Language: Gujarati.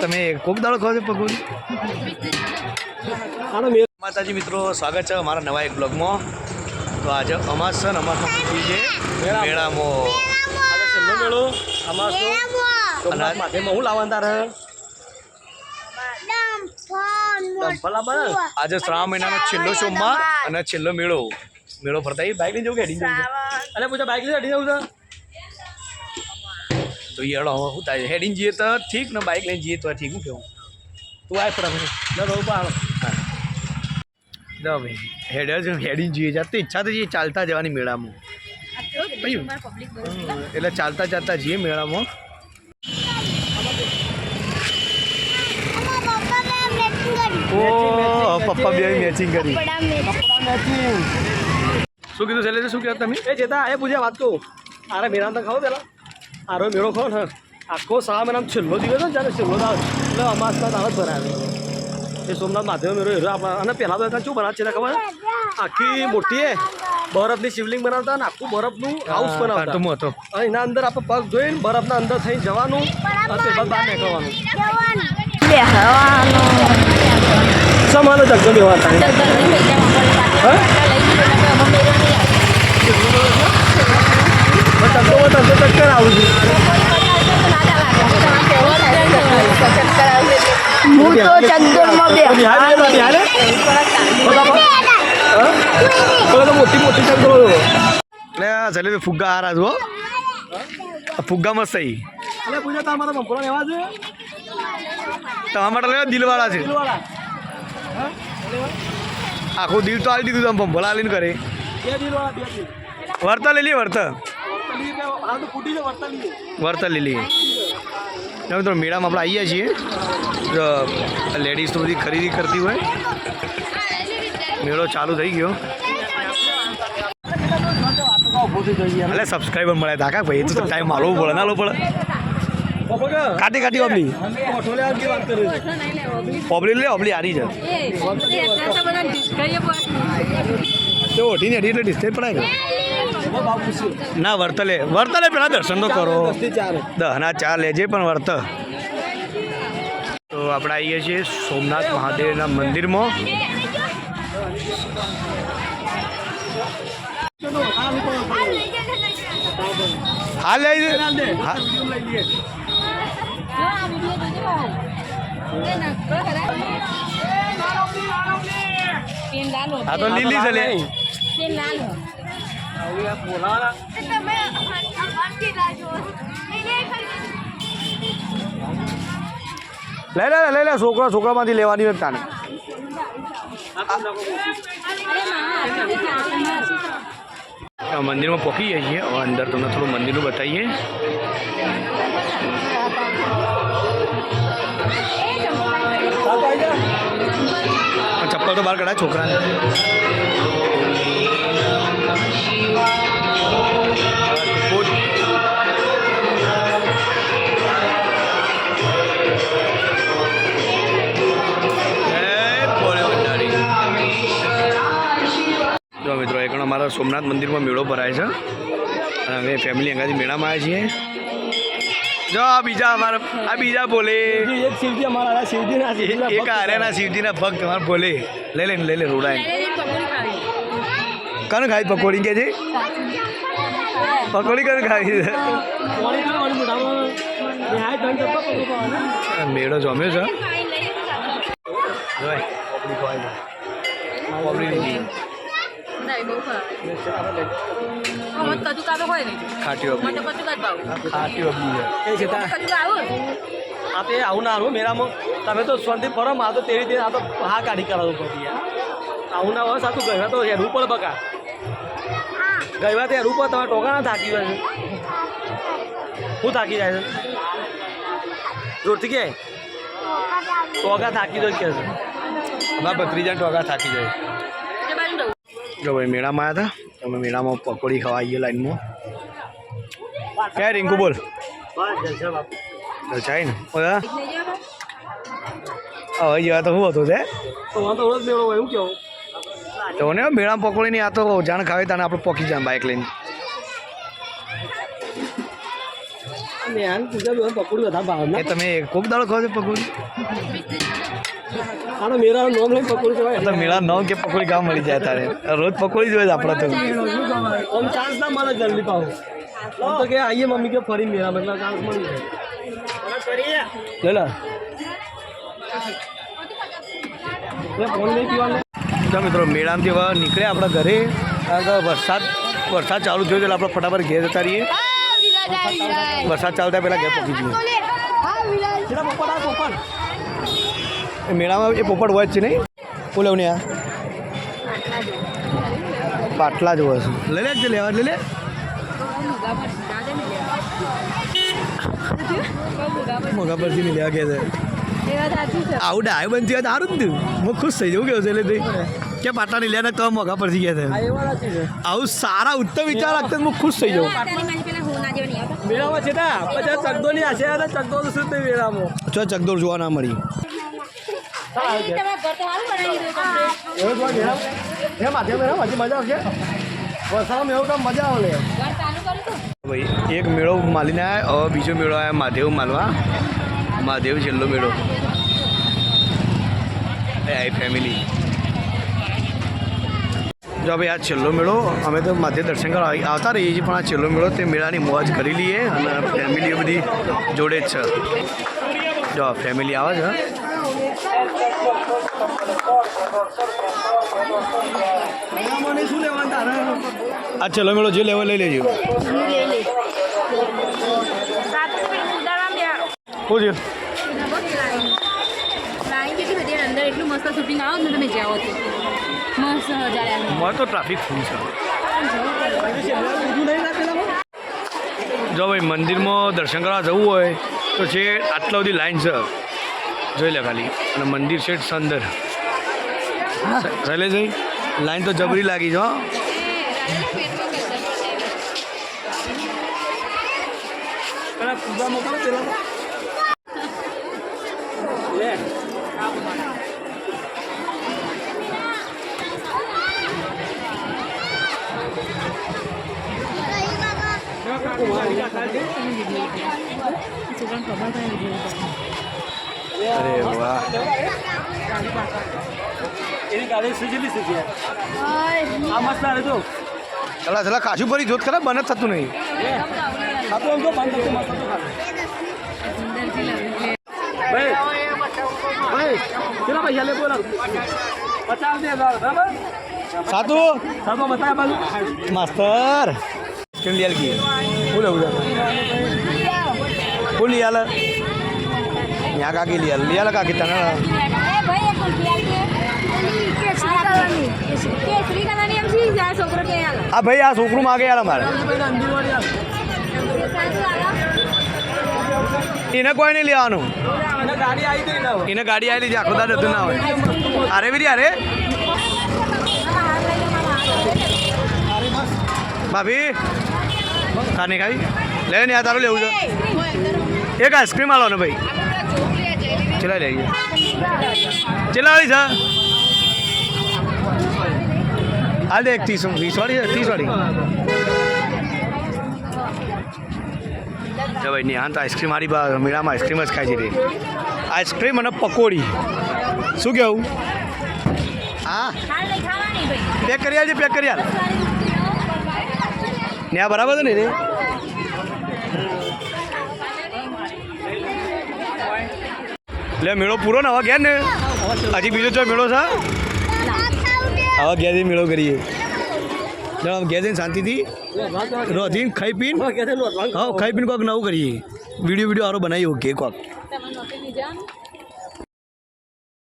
તમે કોક દાડો ખાવ છો પકોડી? માતાજી મિત્રો, સ્વાગત છે અમારા નવા એક બ્લોગમાં. તો આજે અમાસ છે ને અમાસમાં છે મેળામાં મેળો અમાસમાં હું લાવવાના તારે આજે શ્રાવણ મહિનાનો છેલ્લો સોમવાર અને છેલ્લો મેળો ભરતા. એ બાઇક લઈને જવું કે હેડીને જવું? અને પૂછા બાઇક લઈને હેડીને જવું છે તો યાર શું થાય? હેડીને જઈએ તો ઠીક ને બાઇક લઈને જઈએ તો ઠીક. હું કેવું તું આ ફટાફટ ભાઈ હેડીને જઈએ જાત તો ઈચ્છા તો જઈએ ચાલતા જવાની મેળામાં. એટલે ચાલતા ચાલતા જઈએ મેળામાં. પપ્પા બે મેચિંગ કરી. શું કીધું શૈલેષ? શું કહેતા તમે? એ જેતા એ પૂછ્યા વાત કહું. આરે મેળા તો ખાઓ પેલા. આરો મેળો ખાઓ ને આખો 6 મહિનાનો છેલ્લો દિવસ ને જ્યારે છેલ્લો દાવ એટલે અમાસના દાવત ભરાવે. એ સોમનાથ મહાદેવ મેળો હેરો આપણા. અને પહેલાં તો શું બનાવે છે ખબર? આખી મોટી બરફની શિવલિંગ બનાવતા ને આખું બરફનું હાઉસ બનાવતા. એના અંદર આપણે પગ ધોઈને બરફના અંદર થઈને જવાનું અને બહાર નીકળવાનું. સમાનો જગતો બેવા થાય. ચક્કર આવું છું. મોટી મોટી ચક્કરો એટલે ચાલે ફુગ્ગા હારા છો. ફુગ્ગા મસ્ત થઈ. એટલે પૂછા તમારા બંપોળા લેવા છે? તમારા માટે લેવા દિલવાળા છે. આખું દિલ તો આલી દીધું તમે બંપોળા આલીને કરે. વર્તા લઈ લઈએ. વર્તા લઈ લઈએ. તમે તો મેળામાં આપણે આવીએ છીએ. લેડીઝ તો બધી ખરીદી કરતી હોય. મેળો ચાલુ થઈ ગયો. એટલે સબસ્ક્રાઈબર મળે તાકા ભાઈ. તો ટાઈમ માલવો પડે ના લો પડે. કાટી કાટી ઓબલી ઓબલી લે. ઓબલી હારી છે તો ઓઢીને હેડી એટલે ડિસ્પ્લે પડાય ના. વર્તલે પેલા દર્શન તો કરો. 10:04 લેજે પણ વર્ત. તો આપણે આવીએ છીએ સોમનાથ મહાદેવના મંદિરમાં. હા લઈ હા તો લીલી છે લે. લઈ લે છોકરામાંથી લેવાની હોય તાને. મંદિરમાં પહોંચી જઈએ છીએ. હવે અંદર તમને થોડું મંદિરનું બતાવીએ. ચપ્પલ તો બહાર કઢાય છોકરાને. જો મિત્રો એક અમારા સોમનાથ મંદિરમાં મેળો ભરાય છે અને અમે ફેમિલી અંગાથી મેળામાં આવ્યા છીએ. જો આ બીજા બોલે એક આર્યાના શિવજીના ભક્ત તમારે બોલે. લઈ લે રોડાય. કને ખાઈ પકોડી કે છે? પકોડી કને ખાઈ છે? મેળો જમ્યો છે. આપણે આવું ના આવું મેળામાં તમે તો શાંતિ ફરો. આ તો તે રીતે આ તો હા કાઢી કરાવવું પડતી. આવું ના હોય સાચું ગયવા તો હેરું પડે. બકા ગયવા તો હેરું પડે. તમે ટોકા ના થાકી જાય છે? શું થાકી જાય છે? જોરથી કે ટોકા થાકી જાય કે છે? અમારા ભત્રીજા ટોકા થાકી જાય. જો ભાઈ મેળામાં આવ્યા હતા. અમે મેળામાં પકોડી ખાવા આવીએ લાઈનમાં. ક્યાં રિંકુ બોલ? જલસાઈ ને હવે જેવા તો શું હતું છે? તો ને મેળામાં પકોડી નહીં. આ તો જાણ ખાવે તાને આપણે પોકી જાય બાઇક લઈને. નેહાન પૂજા પકોડી વધારે ભાવે એ તમે કોક દાડો ખાવ છો પકોડી? આનો મેરા નોમ લઈને પકોડી કહેવાય તો મેળા નવ કે પકોડી ગામ મળી જાય તારે રોજ પકોડી જોઈએ આપણે તો. આમ ચાન્સ ના મળે જલ્દી પાવ તો કે આઈએ મમ્મી કે ફરી મેરા મતલબ ચાન્સ મળી જાય લે ફોન નહીં પીવા. તો મિત્રો મેળામાંથી હવે નીકળ્યા આપણા ઘરે કારણ કે વરસાદ ચાલુ થયો એટલે આપણે ફટાફટ ઘેર જતા રહીએ. વરસાદ ચાલુ થાય પહેલાં ઘેર પહોંચી જઈએ. એ મેળામાં એ પોપટ હોય જ છે નહીં? શું લેવું ને આ પાટલા જ હોય છે. લઈ લે જ લેવા લઈ લે. મોગા પરથી નહીં લેવા ગયા છે આવું ડાય બનતી હોય તો સારું જ થયું. હું ખુશ થઈ જવું કેવું છે એટલે કે પાટલા નહીં લે તો મોગા પરથી ગયા છે. આવું સારા ઉત્તમ વિચાર રાખતા હું ખુશ થઈ જાઉં. મેળામાં છે ને પછી ચકદોની આશે અને ચકદો તો શું થયું મેળામાં જો ચકદોર જોવા ના મળી. મજા આવશે વરસાદમાં એવું કામ મજા આવે ભાઈ એક મેળો માલીને આવ્યો હવે બીજો મેળો આવ્યો મહાદેવ માલવા. મહાદેવ છેલ્લો મેળો એ ફેમિલી. જો ભાઈ આ છેલ્લો મેળો અમે તો મહાદેવ દર્શન કરવા આવતા રહીએ છીએ પણ આ છેલ્લો મેળો તે મેળાની મોજ કરી લઈએ અને ફેમિલીઓ બધી જોડે જ છે. જો ફેમિલી આવે છે. શું લેવાનું તારે આ છેલ્લો મેળો જે લેવો લઈ લેજો. શું છે અંદર એટલું મસ્ત શૂટિંગ આવો ને તમે જાઓ તો મસ્ત મારે તો ટ્રાફિક ફૂલ છે. જો ભાઈ મંદિરમાં દર્શન કરવા જવું હોય તો છે આટલા બધી લાઈન છે જોઈ લે ખાલી. અને મંદિર છે અંદર ચાલે જઈ લાઈન તો જબરી લાગી છે. પૂજા મોકલો પેલા અરે વાહ એની ગાડી સીધી સીધી આ મસ્ત આવે તો ચલા ચલા કાચું ભરી જોત ખરા બને થતું નહીં. ખાતું આમ તો બંધ થતું મસ્ત તો ભાઈ ભાઈ કેટલા પૈસા લે બોલો 50 દે બરાબર સાતું સાતો બતાય બાજુ માસ્તર કેમ લિયાલ કી બોલે બોલે બોલ લિયાલ યા કાકી લિયાલ કાકી તને આ ભાઈ આ છોકરું માગે યાર અમારે એને કોઈ નહીં લેવાનું. ગાડી આવી ગઈ ના એને ગાડી આવી લીધી આખો દાડો ના હોય. અરે બીરી અરે ભાભી તાર નહીં ખાવી લે ને આ તારું લેવું છે. એક આઈસ્ક્રીમ આલો ને ભાઈ ચલા લઈએ ચલા વાળી છે હાલ દે એક 30 વાળી છે 30 વાળી. ભાઈ નિહાન તો આઈસ્ક્રીમ મારી મેળામાં આઈસ્ક્રીમ જ ખાય છે તે આઈસ્ક્રીમ અને પકોડી. શું કેવું? હા પેક કરી આવજે પેક કરી આલ ને આ બરાબર છે ને રે. એટલે મેળો પૂરો ને હવે ગયા ને હજી બીજો જો મેળો છે હવે ઘેરથી મેળો કરીએ. ઘેર જઈને શાંતિથી રોધીને ખાઈ પીને હા ખાઈ પીને કોઈક નવું કરીએ. વિડીયો સારો બનાવીએ ઓકે કોક.